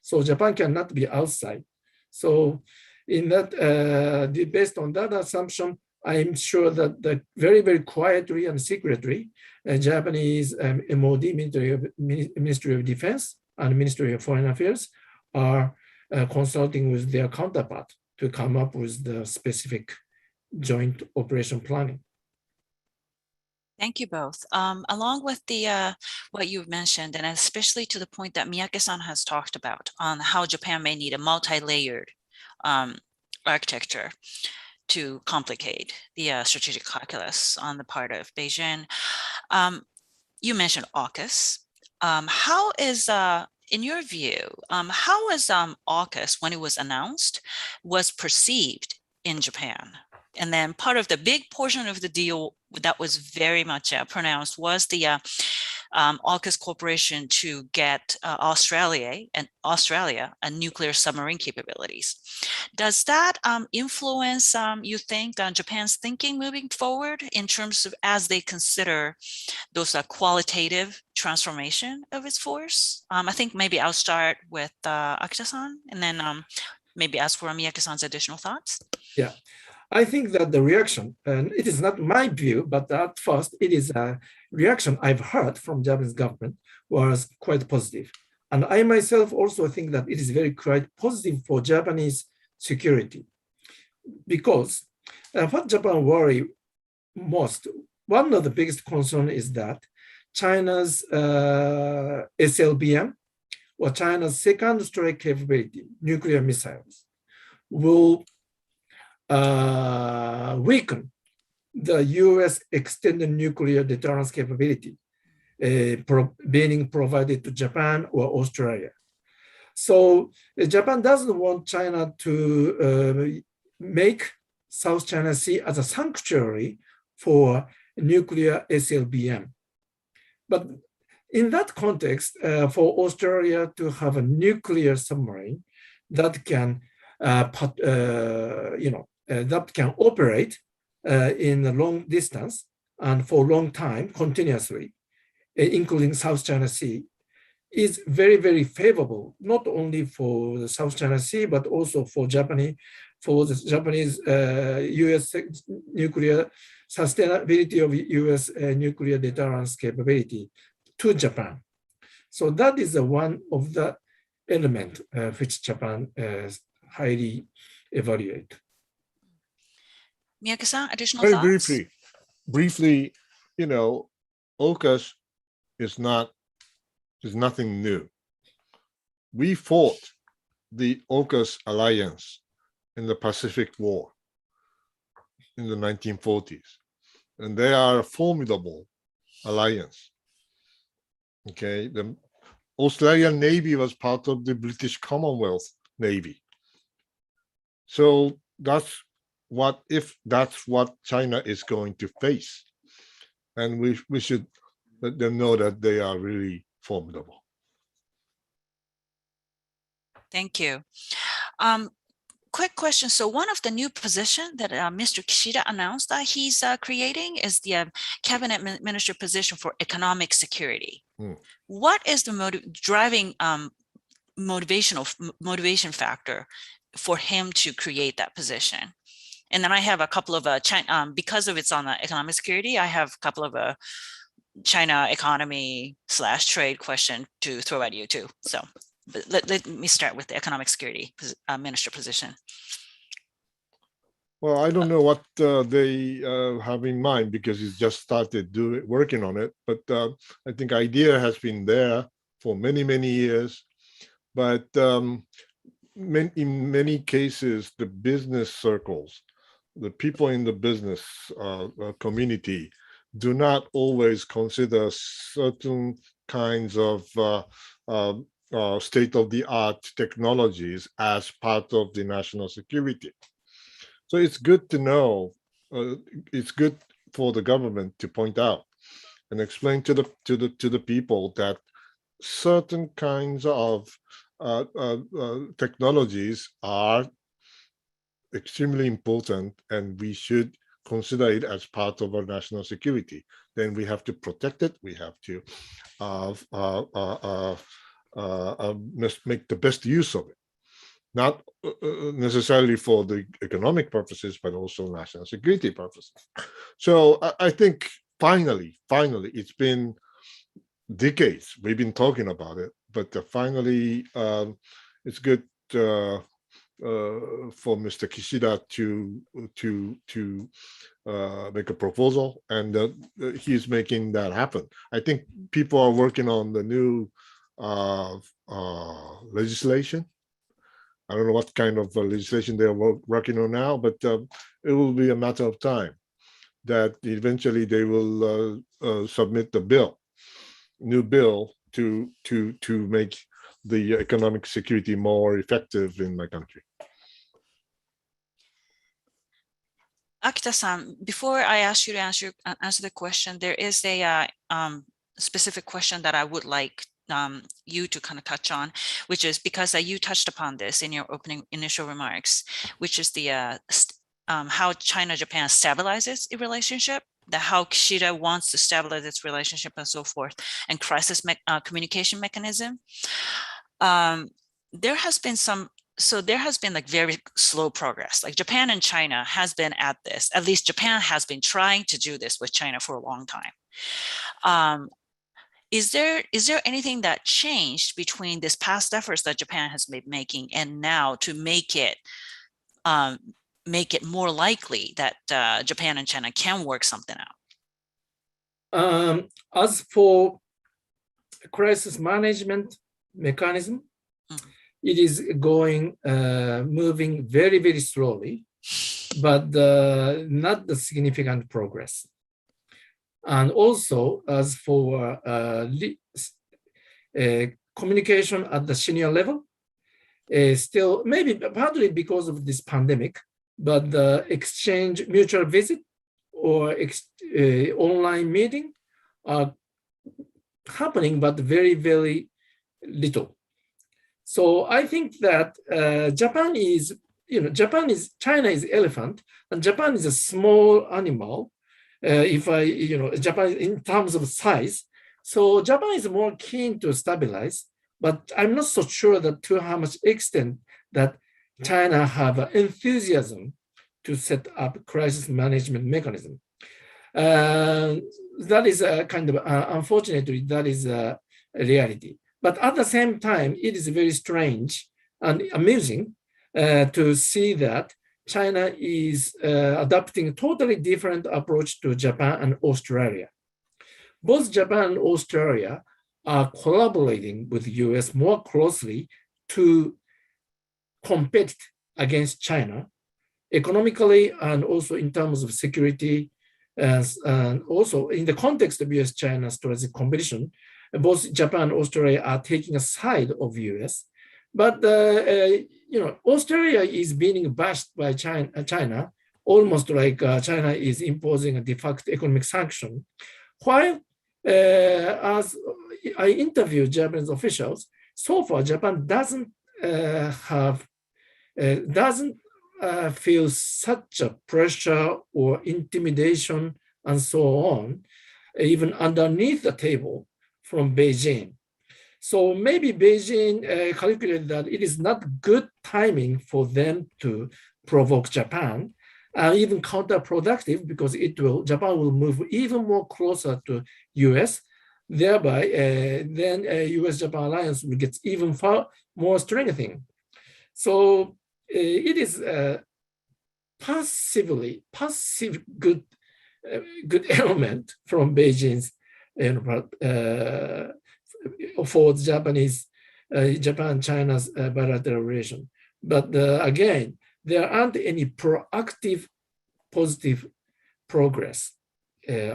So Japan cannot be outside. So in that, based on that assumption, I'm sure that very, very quietly and secretly, Japanese MOD, Ministry of Defense and Ministry of Foreign Affairs are consulting with their counterpart to come up with the specific joint operation planning. Thank you both. Along with the what you've mentioned, and especially to the point that Miyake-san has talked about on how Japan may need a multi-layered architecture to complicate the strategic calculus on the part of Beijing. You mentioned AUKUS. How is, in your view, how was AUKUS, when it was announced, was perceived in Japan? And then part of the big portion of the deal that was very much pronounced was the AUKUS Corporation to get Australia a nuclear submarine capabilities. Does that influence, you think, Japan's thinking moving forward in terms of as they consider those qualitative transformation of its force? I think maybe I'll start with Akita-san and then maybe ask for Miyake-san's additional thoughts. Yeah. I think that the reaction, and it is not my view, but at first it is a reaction I've heard from Japanese government was quite positive. And I myself also think that it is very quite positive for Japanese security because what Japan worry most, one of the biggest concern is that China's SLBM or China's second strike capability, nuclear missiles, will weaken the US extended nuclear deterrence capability being provided to Japan or Australia. So Japan doesn't want China to make South China Sea as a sanctuary for nuclear SLBM. But in that context, for Australia to have a nuclear submarine that can, that can operate in a long distance and for a long time continuously, including South China Sea, is very, very favorable, not only for the South China Sea, but also for the Japanese US nuclear sustainability of US nuclear deterrence capability to Japan. So that is one of the element which Japan highly evaluate. Miyake-san, additional Very thoughts? briefly, AUKUS is nothing new. We fought the AUKUS alliance in the Pacific War in the 1940s, and they are a formidable alliance. Okay, the Australian Navy was part of the British Commonwealth Navy. So that's what China is going to face. And we should let them know that they are really formidable. Thank you. Quick question. So one of the new position that Mr. Kishida announced that he's creating is the cabinet minister position for economic security. What is the driving motivation factor for him to create that position? And then I have a couple of because of it's on the economic security, I have a couple of China economy / trade question to throw at you too. So let me start with the economic security minister position. Well, I don't know what they have in mind because he's just started working on it. But I think idea has been there for many, many years. But in many cases, the business circles, the people in the business community do not always consider certain kinds of state-of-the-art technologies as part of the national security. So it's good to know, it's good for the government to point out and explain to the people that certain kinds of technologies are extremely important and we should consider it as part of our national security. Then we have to protect it. We have to make the best use of it. Not necessarily for the economic purposes, but also national security purposes. So I think finally, it's been decades we've been talking about it, but finally it's good for Mr. Kishida to make a proposal, and he's making that happen. I think people are working on the new legislation. I don't know what kind of legislation they're working on now, but it will be a matter of time that eventually they will submit the new bill to make the economic security more effective in my country. Akita-san, before I ask you to answer the question, there is a specific question that I would like you to kind of touch on, which is because you touched upon this in your opening initial remarks, which is the how China-Japan stabilizes a relationship, how Kishida wants to stabilize its relationship and so forth, and crisis communication mechanism. There has been some so there has been like very slow progress. Like Japan and China has been at this. At least Japan has been trying to do this with China for a long time. Is there anything that changed between this past efforts that Japan has been making and now to make it more likely that Japan and China can work something out? As for crisis management mechanism, it is moving very, very slowly, but not the significant progress. And also, as for communication at the senior level, still maybe partly because of this pandemic, but the exchange, mutual visit, or online meeting are happening, but very, very little. So I think that China is elephant, and Japan is a small animal. Japan in terms of size, so Japan is more keen to stabilize, but I'm not so sure that to how much extent that China have enthusiasm to set up crisis management mechanism. That is a kind of, unfortunately, that is a reality. But at the same time, it is very strange and amusing to see that China is adopting a totally different approach to Japan and Australia. Both Japan and Australia are collaborating with the US more closely to compete against China economically and also in terms of security, and also in the context of US-China strategic competition. Both Japan and Australia are taking a side of US, but Australia is being bashed by China, almost like China is imposing a de facto economic sanction. While as I interviewed Japanese officials, so far Japan doesn't feel such a pressure or intimidation and so on, even underneath the table from Beijing. So maybe Beijing calculated that it is not good timing for them to provoke Japan, even counterproductive, because Japan will move even more closer to US, thereby then US-Japan alliance will get even far more strengthening. So it is passive good element from Beijing's for Japan-China's bilateral relation. But again, there aren't any proactive positive progress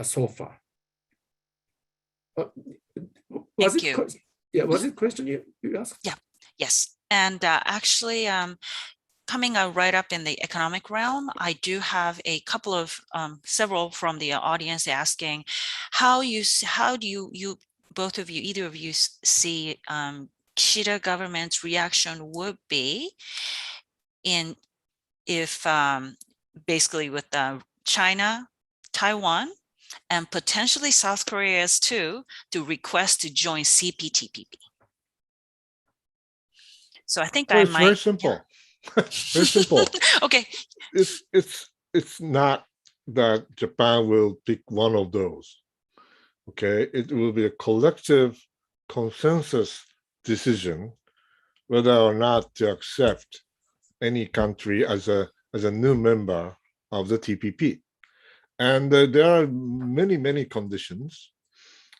so far. Was Thank it you. Yeah, was it question you asked? Yeah, yes. And actually, coming right up in the economic realm, I do have a couple of several from the audience asking how do you both of you, either of you, see Kishida government's reaction would be if basically with China, Taiwan, and potentially South Korea too, to request to join CPTPP. So I think Well, I it's might. very simple. Yeah. Very simple. Okay. It's not that Japan will pick one of those. Okay, it will be a collective consensus decision whether or not to accept any country as a new member of the TPP. And there are many conditions,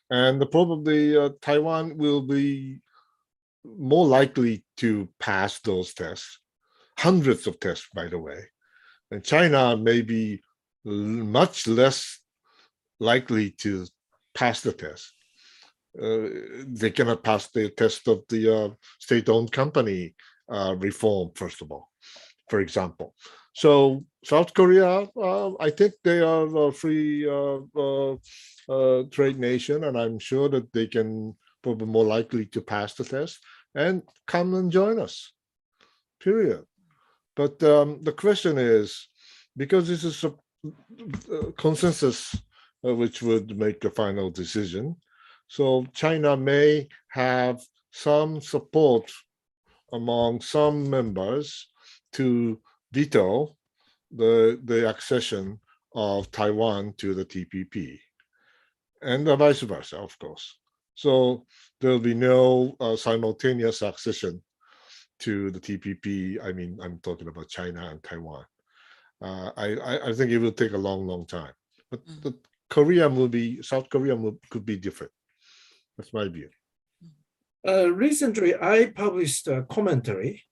and probably Taiwan will be more likely to pass those tests, hundreds of tests, by the way. And China may be much less likely to pass the test. They cannot pass the test of the state-owned company reform, first of all, for example. So South Korea, I think they are a free trade nation, and I'm sure that they can probably more likely to pass the test and come and join us, period. But the question is, because this is a consensus which would make the final decision, so China may have some support among some members to veto the accession of Taiwan to the TPP, and vice versa, of course. So there'll be no simultaneous accession to the TPP. I mean, I'm talking about China and Taiwan. I think it will take a long time. But the South Korea could be different. That's my view. Recently, I published a commentary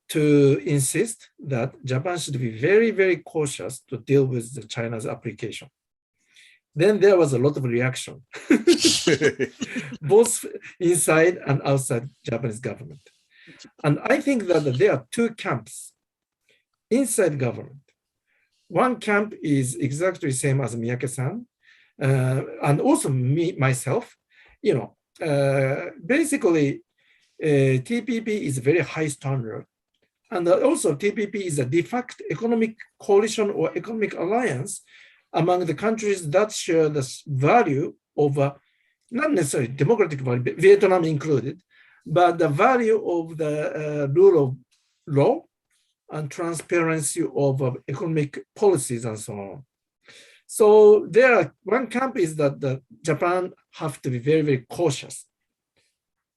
to insist that Japan should be very, very cautious to deal with the China's application. Then there was a lot of reaction, both inside and outside Japanese government. And I think that there are two camps inside government. One camp is exactly the same as Miyake-san, and also myself. Basically, TPP is a very high standard. And also TPP is a de facto economic coalition or economic alliance among the countries that share the value of, not necessarily democratic value, Vietnam included, but the value of the rule of law and transparency of economic policies and so on. So one camp is that Japan have to be very, very cautious,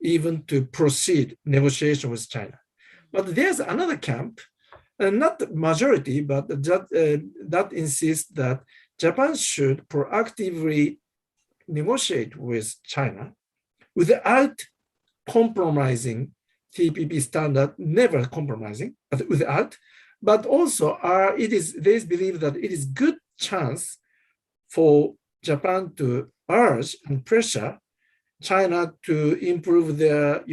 even to proceed negotiation with China. But there's another camp, not the majority, but that insists that Japan should proactively negotiate with China without compromising TPP standard, never compromising, but without. But also, they believe that it is good chance for Japan to urge and pressure China to improve their,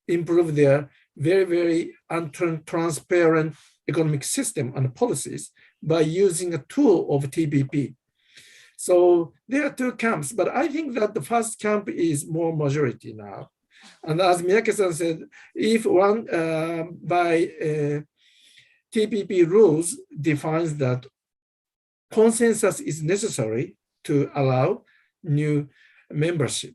improve their very, very transparent economic system and policies by using a tool of TPP. So there are two camps, but I think that the first camp is more majority now. And as Miyake-san said, if one by TPP rules defines that consensus is necessary to allow new membership.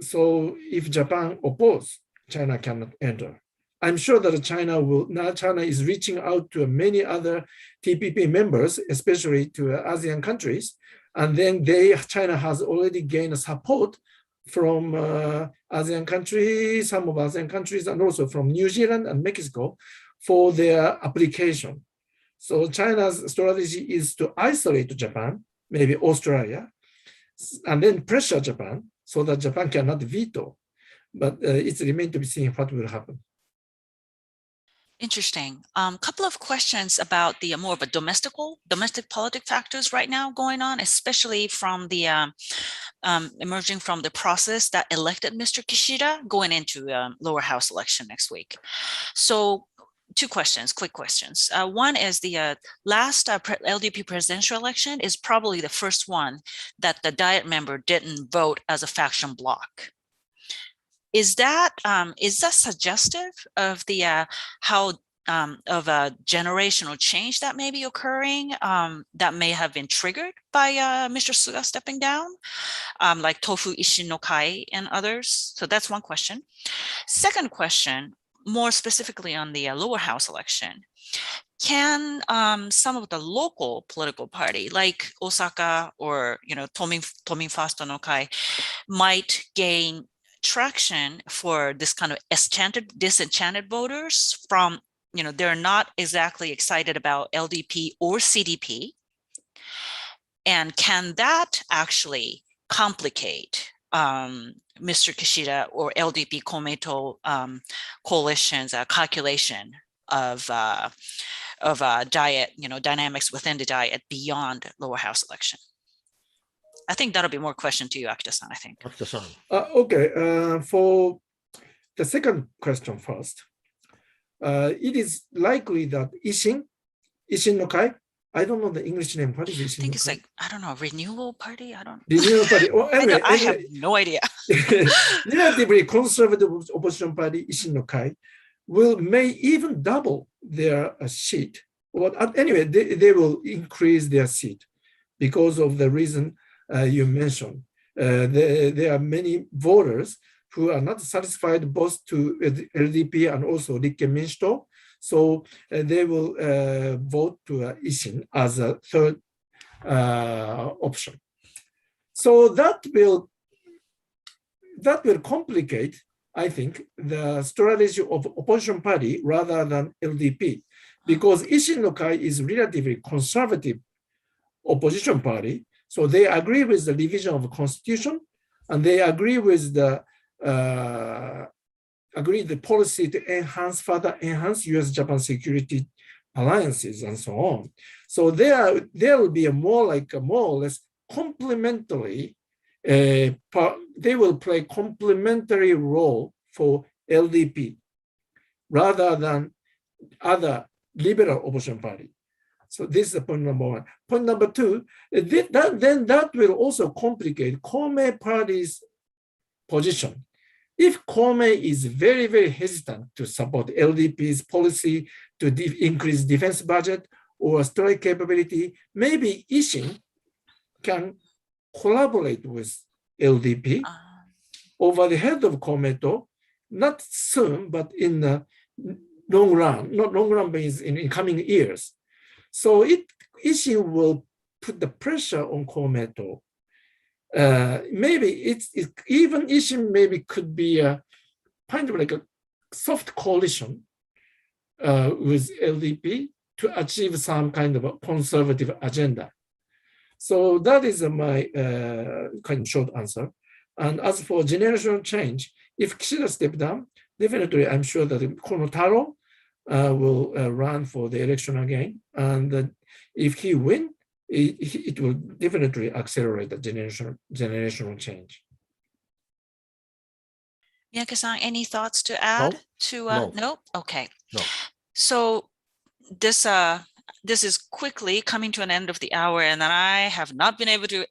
So if Japan opposes, China cannot enter. I'm sure that China is reaching out to many other TPP members, especially to ASEAN countries. And then China has already gained support from ASEAN countries, some of ASEAN countries, and also from New Zealand and Mexico for their application. So China's strategy is to isolate Japan, maybe Australia, and then pressure Japan so that Japan cannot veto. But it remains to be seen what will happen. Interesting. Couple of questions about the more of a domestic politic factors right now going on, especially from the emerging from the process that elected Mr. Kishida going into lower house election next week. So two questions, quick questions. One is the last LDP presidential election is probably the first one that the Diet member didn't vote as a faction bloc. Is that suggestive of the how of a generational change that may be occurring that may have been triggered by Mr. Suga stepping down, like Tofu Ishin no Kai and others? So that's one question. Second question, more specifically on the lower house election. Can some of the local political party like Osaka or Tomin Fasto no Kai might gain traction for this kind of disenchanted voters from, they're not exactly excited about LDP or CDP. And can that actually complicate Mr. Kishida or LDP Komeito coalition's calculation of Diet, dynamics within the Diet beyond lower house election? I think that'll be more question to you, Akita-san, I think. Akita-san. Okay, for the second question first, it is likely that Ishin no Kai, I don't know the English name. What is Ishin? I think it's like, I don't know, Renewal Party? Renewal Party. Well, anyway, I have no idea. Relatively conservative opposition party, Ishin no Kai, may even double their seat. Well, anyway, they will increase their seat because of the reason you mentioned. There are many voters who are not satisfied both to LDP and also Rikken Minshito. So they will vote to Ishin as a third option. So that will complicate, I think, the strategy of opposition party rather than LDP, because Ishin no Kai is relatively conservative opposition party. So they agree with the revision of the constitution, and they agree with the policy to further enhance U.S.-Japan security alliances and so on. So there will be a more or less complementary. They will play complementary role for LDP rather than other liberal opposition party. So this is point number one. Point number two, that will also complicate Komeito party's position. If Komeito is very, very hesitant to support LDP's policy to increase defense budget or strike capability, maybe Ishin can collaborate with LDP over the head of Komeito, not soon, but in the long run. Not long run means in coming years. So Ishin will put the pressure on Komeito. Maybe it's even Ishin maybe could be a kind of like a soft coalition with LDP to achieve some kind of a conservative agenda. So that is my kind of short answer. And as for generational change, if Kishida steps down, definitely I'm sure that Kono Taro will run for the election again. And if he wins, it will definitely accelerate the generational change. Miyake-san, any thoughts to add to no? Okay. No. So this is quickly coming to an end of the hour, and then I have not been able to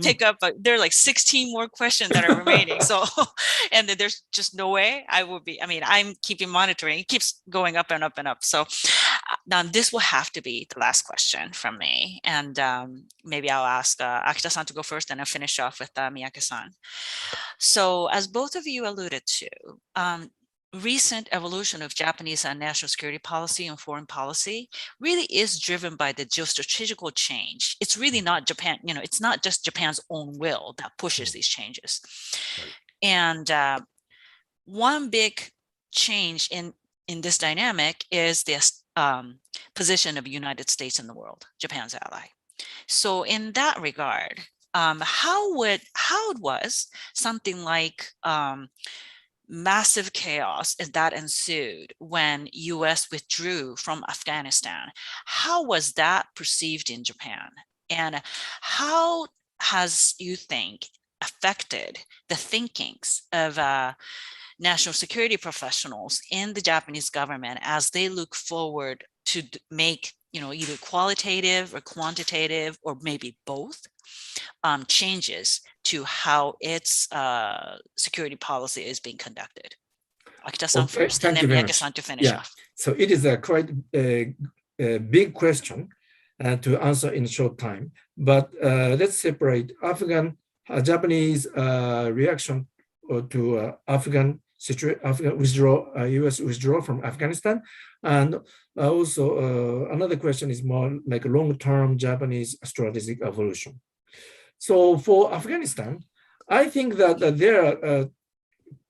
pick up. There are like 16 more questions that are remaining. So, and there's just no way I will be. I mean, I'm keeping monitoring. It keeps going up and up and up. So now this will have to be the last question from me, and maybe I'll ask Akita-san to go first, and I'll finish off with Miyake-san. So, as both of you alluded to, recent evolution of Japanese national security policy and foreign policy really is driven by the geostrategical change. It's really not Japan, it's not just Japan's own will that pushes these changes. Right. And one big change in this dynamic is this position of the United States in the world, Japan's ally. So in that regard, how was something like massive chaos that ensued when US withdrew from Afghanistan? How was that perceived in Japan? And how has, you think, affected the thinkings of national security professionals in the Japanese government as they look forward to make, either qualitative or quantitative, or maybe both, changes to how its security policy is being conducted? Akita-san first, and then Miyake-san to finish off. So it is a quite a big question to answer in a short time. But let's separate Japanese reaction to Afghan withdrawal, U.S. withdrawal from Afghanistan, and also another question is more like a long-term Japanese strategic evolution. So for Afghanistan, I think that there are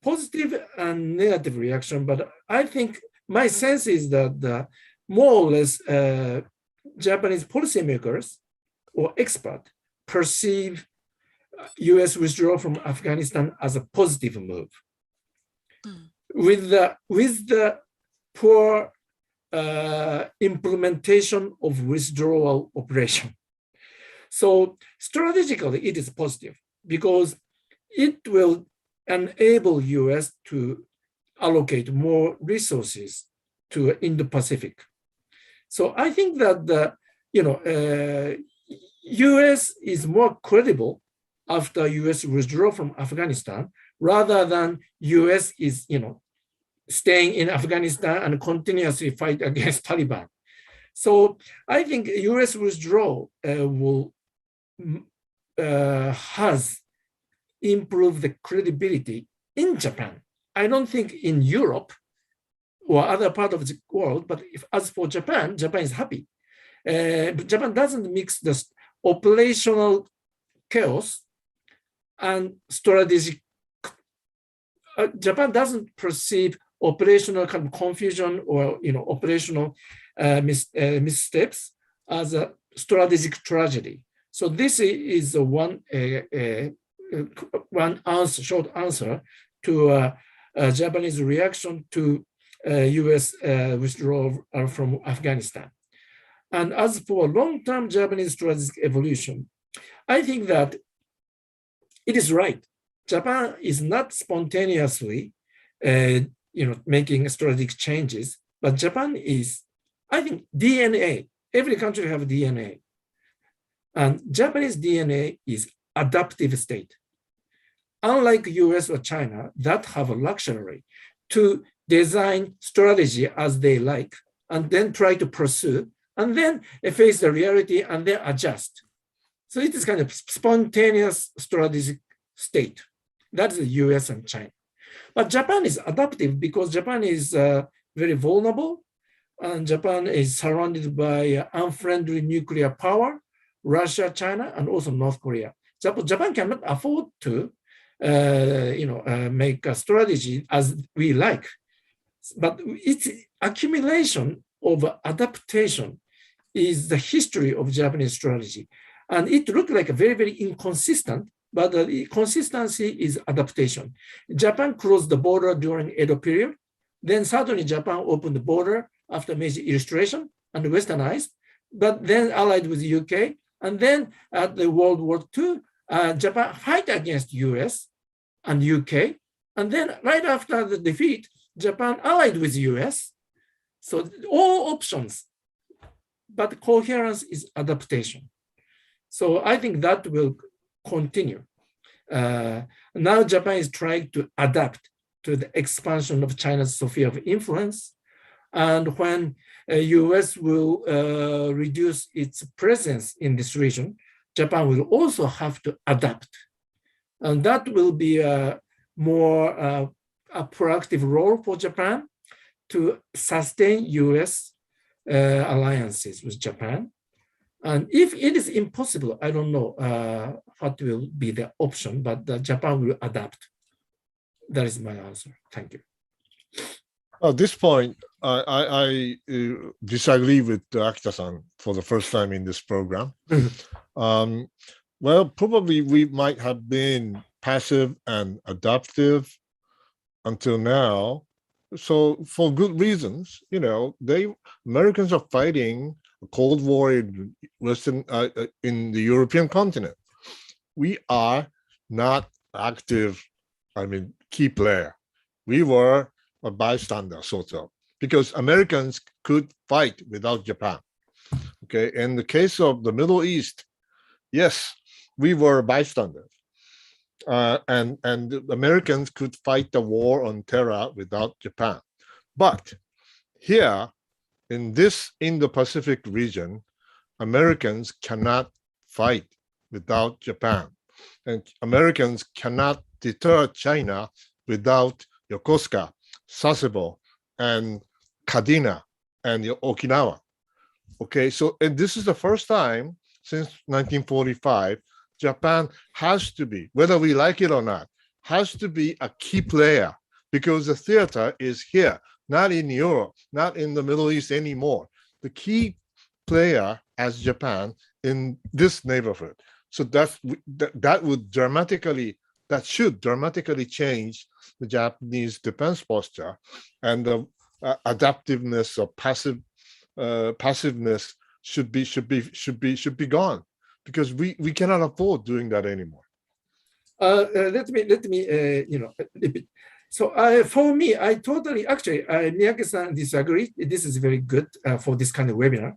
positive and negative reaction, but I think my sense is that more or less Japanese policymakers or experts perceive U.S. withdrawal from Afghanistan as a positive move. With the poor implementation of withdrawal operation. So strategically, it is positive because it will enable U.S. to allocate more resources to Indo-Pacific. So I think that the U.S. is more credible after U.S. withdrawal from Afghanistan rather than U.S. is staying in Afghanistan and continuously fight against Taliban. So I think U.S. withdrawal has improve the credibility in Japan. I don't think in Europe or other part of the world, but as for Japan, Japan is happy. But Japan doesn't mix the operational chaos and strategic. Japan doesn't perceive operational kind of confusion or operational missteps as a strategic tragedy. So this is one answer, short answer to Japanese reaction to U.S. withdrawal from Afghanistan. And as for long-term Japanese strategic evolution, I think that it is right. Japan is not spontaneously, making strategic changes, but Japan is, I think, DNA. Every country have DNA. And Japanese DNA is adaptive state. Unlike US or China that have a luxury to design strategy as they like, and then try to pursue, and then face the reality and then adjust. So it is kind of spontaneous strategic state. That's the US and China. But Japan is adaptive because Japan is very vulnerable, and Japan is surrounded by unfriendly nuclear power, Russia, China, and also North Korea. Japan cannot afford to make a strategy as we like. But its accumulation of adaptation is the history of Japanese strategy. And it looked like a very, very inconsistent, but the consistency is adaptation. Japan closed the border during Edo period. Then suddenly Japan opened the border after Meiji Illustration and westernized, but then allied with the UK. And then at the World War II, Japan fight against US and UK. And then right after the defeat, Japan allied with US. So all options, but coherence is adaptation. So I think that will continue. Now Japan is trying to adapt to the expansion of China's sphere of influence. And when US will reduce its presence in this region, Japan will also have to adapt. And that will be a more a proactive role for Japan to sustain US alliances with Japan. And if it is impossible, I don't know what will be the option, but Japan will adapt. That is my answer. Thank you. At this point, I disagree with Akita-san for the first time in this program. Well, probably we might have been passive and adaptive until now. So for good reasons, Americans are fighting a Cold War in in the European continent. We are not active, key player. We were a bystander, sort of, because Americans could fight without Japan. Okay, in the case of the Middle East, yes, we were bystanders. And the Americans could fight the war on terror without Japan. But here, in this Indo-Pacific region, Americans cannot fight without Japan. And Americans cannot deter China without Yokosuka, Sasebo, and Kadena, and Okinawa. Okay, so, and this is the first time since 1945, Japan has to be, whether we like it or not, has to be a key player because the theater is here, not in Europe, not in the Middle East anymore. The key player as Japan in this neighborhood. So that should dramatically change the Japanese defense posture, and the adaptiveness or passiveness should be gone, because we cannot afford doing that anymore. Let me repeat. So for me, I totally, actually, Miyake-san disagree. This is very good for this kind of webinar.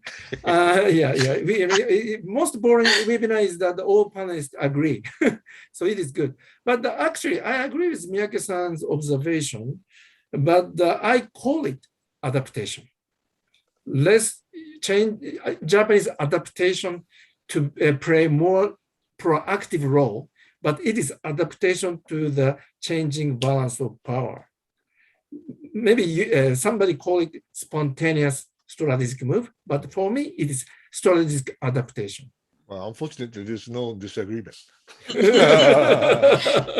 Most boring webinar is that all panelists agree. So it is good. But actually, I agree with Miyake-san's observation, but I call it adaptation. Let's change Japanese adaptation to play more proactive role but it is adaptation to the changing balance of power. Maybe somebody call it spontaneous strategic move, but for me, it is strategic adaptation. Well, unfortunately, there's no disagreement.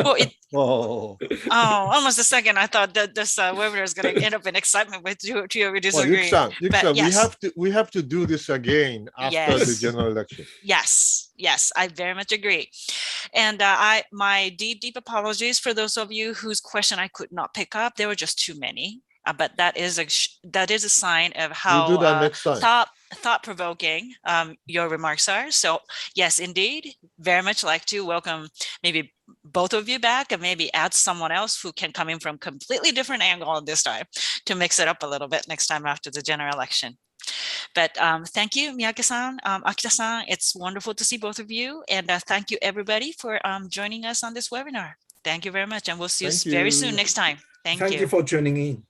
Oh, Oh, almost a second. I thought that this webinar is going to end up in excitement with two of you disagreeing. Yuki-san, yes. we have to do this again after the Yes. general election. Yes, I very much agree. And my deep apologies for those of you whose question I could not pick up. There were just too many. But that is a sign of how We'll do that next time. thought-provoking your remarks are. So yes, indeed, very much like to welcome maybe both of you back and maybe add someone else who can come in from completely different angle this time to mix it up a little bit next time after the general election. But thank you, Miyake-san, Akita-san. It's wonderful to see both of you. And thank you, everybody, for joining us on this webinar. Thank you very much. And we'll see you very soon next time. Thank you. Thank you for tuning in.